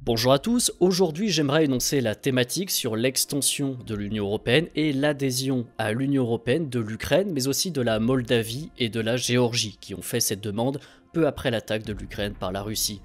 Bonjour à tous, aujourd'hui j'aimerais énoncer la thématique sur l'extension de l'Union Européenne et l'adhésion à l'Union Européenne de l'Ukraine, mais aussi de la Moldavie et de la Géorgie, qui ont fait cette demande peu après l'attaque de l'Ukraine par la Russie.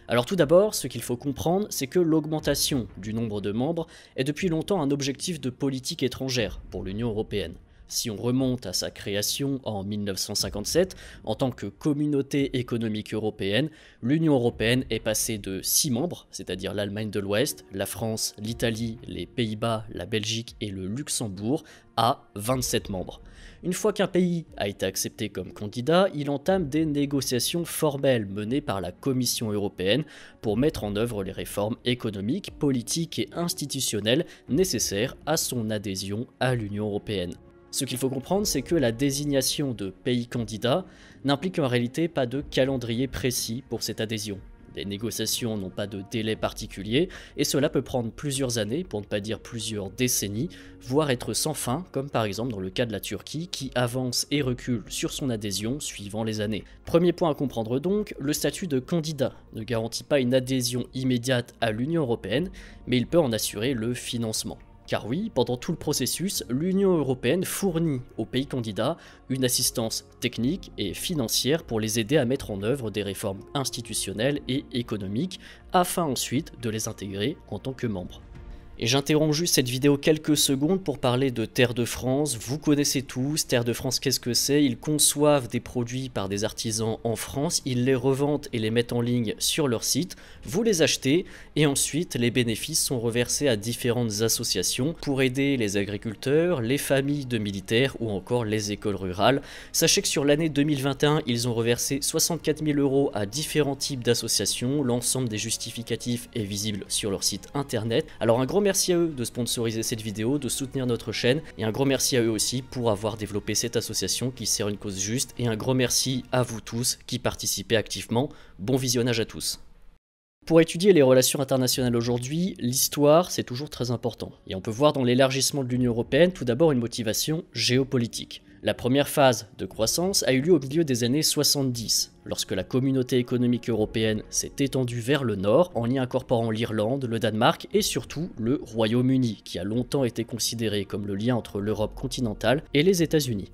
Alors tout d'abord, ce qu'il faut comprendre, c'est que l'augmentation du nombre de membres est depuis longtemps un objectif de politique étrangère pour l'Union Européenne. Si on remonte à sa création en 1957, en tant que communauté économique européenne, l'Union européenne est passée de 6 membres, c'est-à-dire l'Allemagne de l'Ouest, la France, l'Italie, les Pays-Bas, la Belgique et le Luxembourg, à 27 membres. Une fois qu'un pays a été accepté comme candidat, il entame des négociations formelles menées par la Commission européenne pour mettre en œuvre les réformes économiques, politiques et institutionnelles nécessaires à son adhésion à l'Union européenne. Ce qu'il faut comprendre, c'est que la désignation de pays candidats n'implique en réalité pas de calendrier précis pour cette adhésion. Les négociations n'ont pas de délai particulier et cela peut prendre plusieurs années, pour ne pas dire plusieurs décennies, voire être sans fin, comme par exemple dans le cas de la Turquie qui avance et recule sur son adhésion suivant les années. Premier point à comprendre donc, le statut de candidat ne garantit pas une adhésion immédiate à l'Union européenne, mais il peut en assurer le financement. Car oui, pendant tout le processus, l'Union européenne fournit aux pays candidats une assistance technique et financière pour les aider à mettre en œuvre des réformes institutionnelles et économiques, afin ensuite de les intégrer en tant que membres. Et j'interromps juste cette vidéo quelques secondes pour parler de Terre de France. Vous connaissez tous, Terre de France, qu'est-ce que c'est? Ils conçoivent des produits par des artisans en France, ils les revendent et les mettent en ligne sur leur site, vous les achetez et ensuite les bénéfices sont reversés à différentes associations pour aider les agriculteurs, les familles de militaires ou encore les écoles rurales. Sachez que sur l'année 2021, ils ont reversé 64 000 € à différents types d'associations, l'ensemble des justificatifs est visible sur leur site internet. Alors un grand merci à eux de sponsoriser cette vidéo, de soutenir notre chaîne et un grand merci à eux aussi pour avoir développé cette association qui sert une cause juste et un grand merci à vous tous qui participez activement. Bon visionnage à tous. Pour étudier les relations internationales aujourd'hui, l'histoire c'est toujours très important et on peut voir dans l'élargissement de l'Union européenne tout d'abord une motivation géopolitique. La première phase de croissance a eu lieu au milieu des années 70, lorsque la communauté économique européenne s'est étendue vers le nord en y incorporant l'Irlande, le Danemark et surtout le Royaume-Uni, qui a longtemps été considéré comme le lien entre l'Europe continentale et les États-Unis.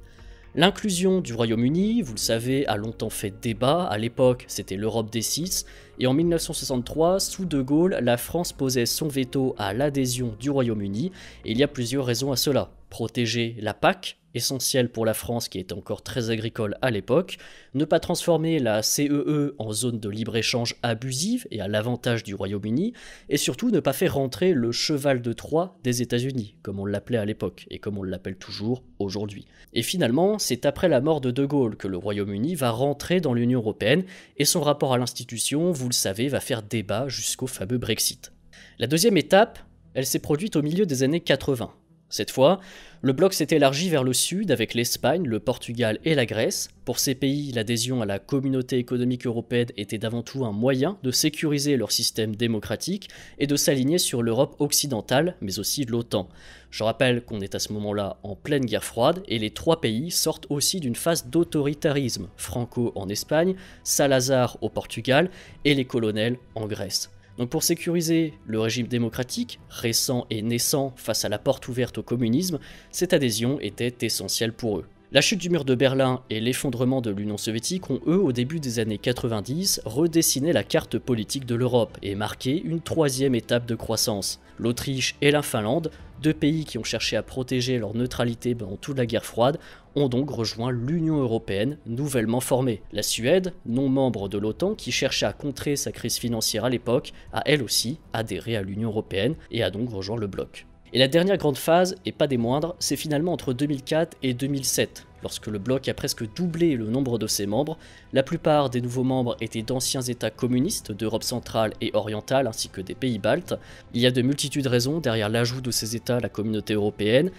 L'inclusion du Royaume-Uni, vous le savez, a longtemps fait débat. À l'époque, c'était l'Europe des six. Et en 1963, sous De Gaulle, la France posait son veto à l'adhésion du Royaume-Uni. Et il y a plusieurs raisons à cela. Protéger la PAC, essentielle pour la France qui était encore très agricole à l'époque, ne pas transformer la CEE en zone de libre-échange abusive et à l'avantage du Royaume-Uni, et surtout ne pas faire rentrer le cheval de Troie des États-Unis, comme on l'appelait à l'époque, et comme on l'appelle toujours aujourd'hui. Et finalement, c'est après la mort de De Gaulle que le Royaume-Uni va rentrer dans l'Union européenne, et son rapport à l'institution, vous le savez, va faire débat jusqu'au fameux Brexit. La deuxième étape, elle s'est produite au milieu des années 80. Cette fois, le bloc s'est élargi vers le sud avec l'Espagne, le Portugal et la Grèce. Pour ces pays, l'adhésion à la communauté économique européenne était d'avant tout un moyen de sécuriser leur système démocratique et de s'aligner sur l'Europe occidentale, mais aussi de l'OTAN. Je rappelle qu'on est à ce moment-là en pleine guerre froide et les trois pays sortent aussi d'une phase d'autoritarisme, Franco en Espagne, Salazar au Portugal et les colonels en Grèce. Donc pour sécuriser le régime démocratique, récent et naissant face à la porte ouverte au communisme, cette adhésion était essentielle pour eux. La chute du mur de Berlin et l'effondrement de l'Union soviétique ont eux, au début des années 90, redessiné la carte politique de l'Europe et marqué une troisième étape de croissance. L'Autriche et la Finlande, deux pays qui ont cherché à protéger leur neutralité pendant toute la guerre froide, ont donc rejoint l'Union européenne nouvellement formée. La Suède, non membre de l'OTAN, qui cherchait à contrer sa crise financière à l'époque, a elle aussi adhéré à l'Union européenne et a donc rejoint le bloc. Et la dernière grande phase, et pas des moindres, c'est finalement entre 2004 et 2007, lorsque le bloc a presque doublé le nombre de ses membres. La plupart des nouveaux membres étaient d'anciens États communistes d'Europe centrale et orientale, ainsi que des pays baltes. Il y a de multitudes de raisons derrière l'ajout de ces États à la communauté européenne.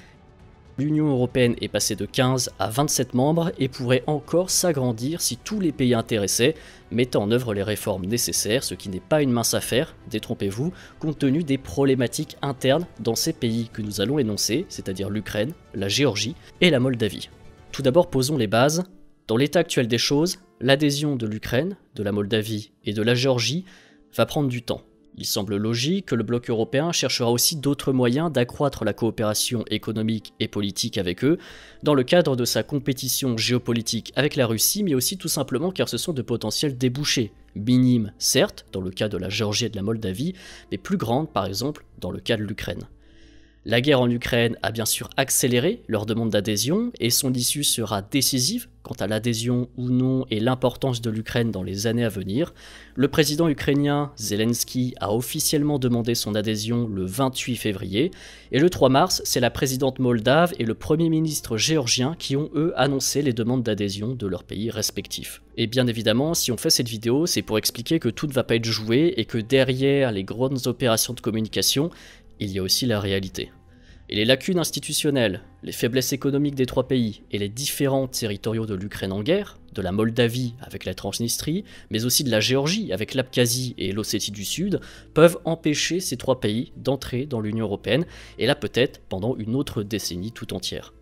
L'Union européenne est passée de 15 à 27 membres et pourrait encore s'agrandir si tous les pays intéressés mettaient en œuvre les réformes nécessaires, ce qui n'est pas une mince affaire, détrompez-vous, compte tenu des problématiques internes dans ces pays que nous allons énoncer, c'est-à-dire l'Ukraine, la Géorgie et la Moldavie. Tout d'abord, posons les bases. Dans l'état actuel des choses, l'adhésion de l'Ukraine, de la Moldavie et de la Géorgie va prendre du temps. Il semble logique que le bloc européen cherchera aussi d'autres moyens d'accroître la coopération économique et politique avec eux, dans le cadre de sa compétition géopolitique avec la Russie, mais aussi tout simplement car ce sont de potentiels débouchés, minimes certes, dans le cas de la Géorgie et de la Moldavie, mais plus grandes par exemple dans le cas de l'Ukraine. La guerre en Ukraine a bien sûr accéléré leur demande d'adhésion et son issue sera décisive quant à l'adhésion ou non et l'importance de l'Ukraine dans les années à venir. Le président ukrainien Zelensky a officiellement demandé son adhésion le 28 février et le 3 mars, c'est la présidente moldave et le premier ministre géorgien qui ont eux annoncé les demandes d'adhésion de leurs pays respectifs. Et bien évidemment, si on fait cette vidéo, c'est pour expliquer que tout ne va pas être joué et que derrière les grandes opérations de communication, il y a aussi la réalité. Et les lacunes institutionnelles, les faiblesses économiques des trois pays et les différents territoriaux de l'Ukraine en guerre, de la Moldavie avec la Transnistrie, mais aussi de la Géorgie avec l'Abkhazie et l'Ossétie du Sud, peuvent empêcher ces trois pays d'entrer dans l'Union européenne, et là peut-être pendant une autre décennie tout entière.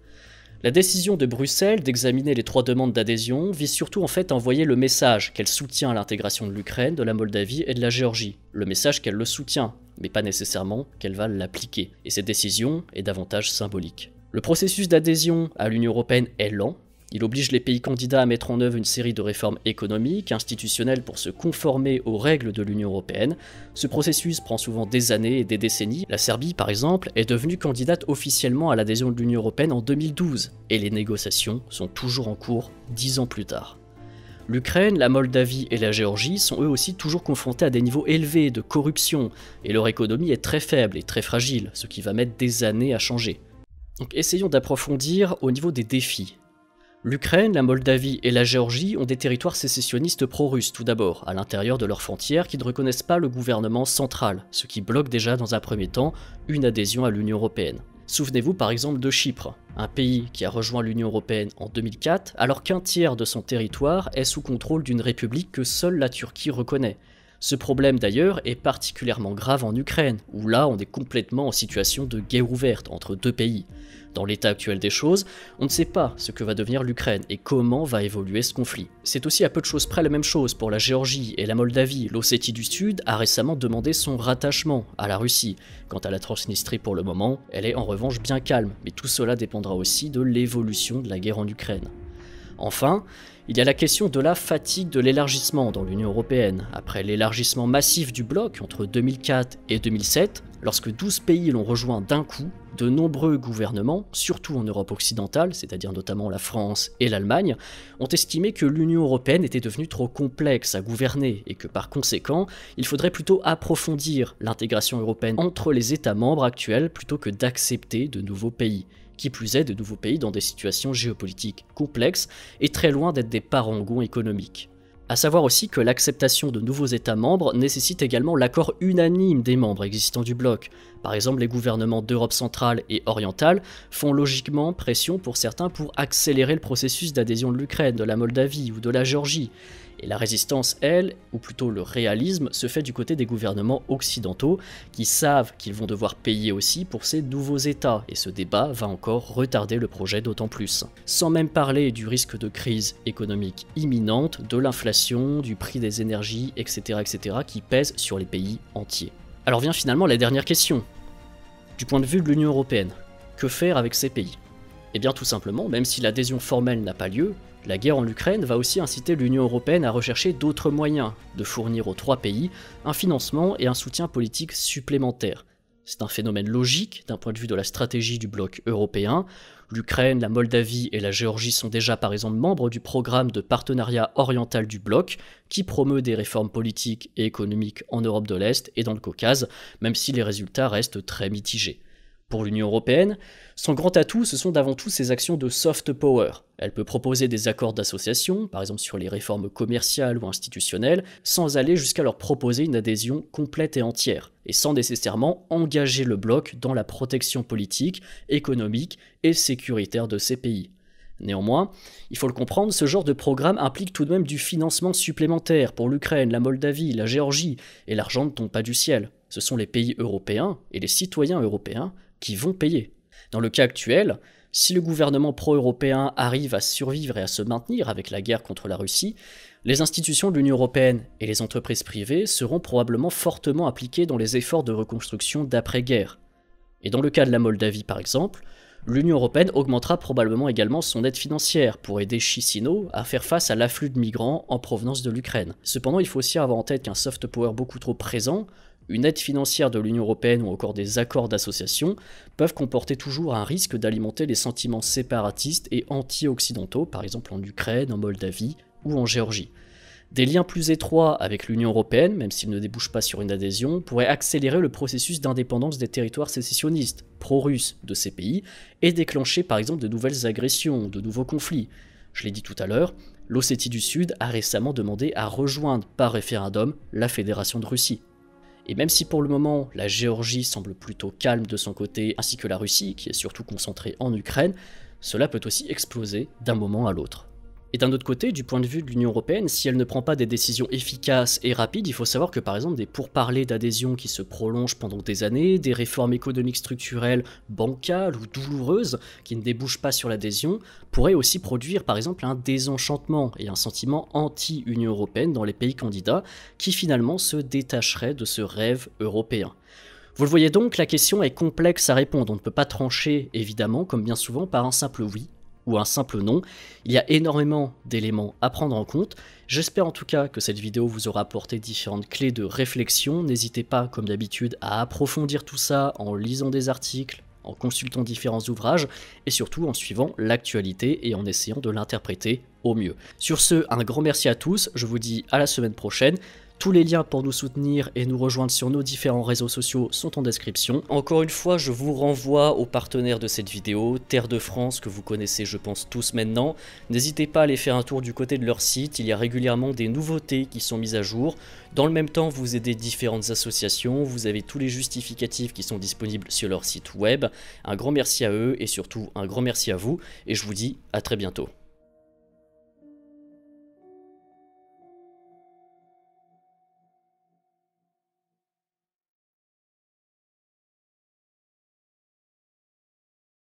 La décision de Bruxelles d'examiner les trois demandes d'adhésion vise surtout en fait à envoyer le message qu'elle soutient l'intégration de l'Ukraine, de la Moldavie et de la Géorgie. Le message qu'elle le soutient, mais pas nécessairement qu'elle va l'appliquer. Et cette décision est davantage symbolique. Le processus d'adhésion à l'Union européenne est lent. Il oblige les pays candidats à mettre en œuvre une série de réformes économiques, institutionnelles pour se conformer aux règles de l'Union européenne. Ce processus prend souvent des années et des décennies. La Serbie, par exemple, est devenue candidate officiellement à l'adhésion de l'Union européenne en 2012, et les négociations sont toujours en cours 10 ans plus tard. L'Ukraine, la Moldavie et la Géorgie sont eux aussi toujours confrontés à des niveaux élevés de corruption, et leur économie est très faible et très fragile, ce qui va mettre des années à changer. Donc essayons d'approfondir au niveau des défis. L'Ukraine, la Moldavie et la Géorgie ont des territoires sécessionnistes pro-russes tout d'abord, à l'intérieur de leurs frontières qui ne reconnaissent pas le gouvernement central, ce qui bloque déjà dans un premier temps une adhésion à l'Union européenne. Souvenez-vous par exemple de Chypre, un pays qui a rejoint l'Union européenne en 2004 alors qu'un tiers de son territoire est sous contrôle d'une république que seule la Turquie reconnaît. Ce problème d'ailleurs est particulièrement grave en Ukraine, où là on est complètement en situation de guerre ouverte entre deux pays. Dans l'état actuel des choses, on ne sait pas ce que va devenir l'Ukraine et comment va évoluer ce conflit. C'est aussi à peu de choses près la même chose pour la Géorgie et la Moldavie. L'Ossétie du Sud a récemment demandé son rattachement à la Russie. Quant à la Transnistrie pour le moment, elle est en revanche bien calme, mais tout cela dépendra aussi de l'évolution de la guerre en Ukraine. Enfin, il y a la question de la fatigue de l'élargissement dans l'Union européenne. Après l'élargissement massif du bloc entre 2004 et 2007, lorsque 12 pays l'ont rejoint d'un coup, de nombreux gouvernements, surtout en Europe occidentale, c'est-à-dire notamment la France et l'Allemagne, ont estimé que l'Union européenne était devenue trop complexe à gouverner et que par conséquent, il faudrait plutôt approfondir l'intégration européenne entre les États membres actuels plutôt que d'accepter de nouveaux pays. Qui plus est, de nouveaux pays dans des situations géopolitiques complexes et très loin d'être des parangons économiques. A savoir aussi que l'acceptation de nouveaux États membres nécessite également l'accord unanime des membres existants du bloc. Par exemple, les gouvernements d'Europe centrale et orientale font logiquement pression pour certains pour accélérer le processus d'adhésion de l'Ukraine, de la Moldavie ou de la Géorgie. Et la résistance, elle, ou plutôt le réalisme, se fait du côté des gouvernements occidentaux qui savent qu'ils vont devoir payer aussi pour ces nouveaux États, et ce débat va encore retarder le projet d'autant plus. Sans même parler du risque de crise économique imminente, de l'inflation, du prix des énergies, etc., qui pèsent sur les pays entiers. Alors vient finalement la dernière question. Du point de vue de l'Union européenne, que faire avec ces pays? Eh bien tout simplement, même si l'adhésion formelle n'a pas lieu, la guerre en Ukraine va aussi inciter l'Union européenne à rechercher d'autres moyens de fournir aux trois pays un financement et un soutien politique supplémentaires. C'est un phénomène logique d'un point de vue de la stratégie du bloc européen. L'Ukraine, la Moldavie et la Géorgie sont déjà par exemple membres du programme de partenariat oriental du bloc qui promeut des réformes politiques et économiques en Europe de l'Est et dans le Caucase, même si les résultats restent très mitigés. Pour l'Union européenne, son grand atout, ce sont d'avant tout ses actions de soft power. Elle peut proposer des accords d'association, par exemple sur les réformes commerciales ou institutionnelles, sans aller jusqu'à leur proposer une adhésion complète et entière, et sans nécessairement engager le bloc dans la protection politique, économique et sécuritaire de ces pays. Néanmoins, il faut le comprendre, ce genre de programme implique tout de même du financement supplémentaire pour l'Ukraine, la Moldavie, la Géorgie, et l'argent ne tombe pas du ciel. Ce sont les pays européens et les citoyens européens qui vont payer. Dans le cas actuel, si le gouvernement pro-européen arrive à survivre et à se maintenir avec la guerre contre la Russie, Les institutions de l'Union européenne et les entreprises privées seront probablement fortement impliquées dans les efforts de reconstruction d'après-guerre. Et dans le cas de la Moldavie par exemple, l'Union européenne augmentera probablement également son aide financière pour aider Chisinau à faire face à l'afflux de migrants en provenance de l'Ukraine. Cependant, il faut aussi avoir en tête qu'un soft power beaucoup trop présent, une aide financière de l'Union européenne ou encore des accords d'association peuvent comporter toujours un risque d'alimenter les sentiments séparatistes et anti-occidentaux, par exemple en Ukraine, en Moldavie ou en Géorgie. Des liens plus étroits avec l'Union européenne, même s'ils ne débouchent pas sur une adhésion, pourraient accélérer le processus d'indépendance des territoires sécessionnistes, pro-russes, de ces pays, et déclencher par exemple de nouvelles agressions, de nouveaux conflits. Je l'ai dit tout à l'heure, l'Ossétie du Sud a récemment demandé à rejoindre par référendum la Fédération de Russie. Et même si pour le moment la Géorgie semble plutôt calme de son côté, ainsi que la Russie, qui est surtout concentrée en Ukraine, cela peut aussi exploser d'un moment à l'autre. Et d'un autre côté, du point de vue de l'Union européenne, si elle ne prend pas des décisions efficaces et rapides, il faut savoir que par exemple des pourparlers d'adhésion qui se prolongent pendant des années, des réformes économiques structurelles bancales ou douloureuses qui ne débouchent pas sur l'adhésion, pourraient aussi produire par exemple un désenchantement et un sentiment anti-Union européenne dans les pays candidats qui finalement se détacheraient de ce rêve européen. Vous le voyez donc, la question est complexe à répondre, on ne peut pas trancher évidemment, comme bien souvent, par un simple oui ou un simple non. Il y a énormément d'éléments à prendre en compte. J'espère en tout cas que cette vidéo vous aura apporté différentes clés de réflexion. N'hésitez pas, comme d'habitude, à approfondir tout ça en lisant des articles, en consultant différents ouvrages, et surtout en suivant l'actualité et en essayant de l'interpréter au mieux. Sur ce, un grand merci à tous, je vous dis à la semaine prochaine. Tous les liens pour nous soutenir et nous rejoindre sur nos différents réseaux sociaux sont en description. Encore une fois, je vous renvoie aux partenaires de cette vidéo, Terre de France, que vous connaissez je pense tous maintenant. N'hésitez pas à aller faire un tour du côté de leur site, il y a régulièrement des nouveautés qui sont mises à jour. Dans le même temps, vous aidez différentes associations, vous avez tous les justificatifs qui sont disponibles sur leur site web. Un grand merci à eux et surtout un grand merci à vous, et je vous dis à très bientôt.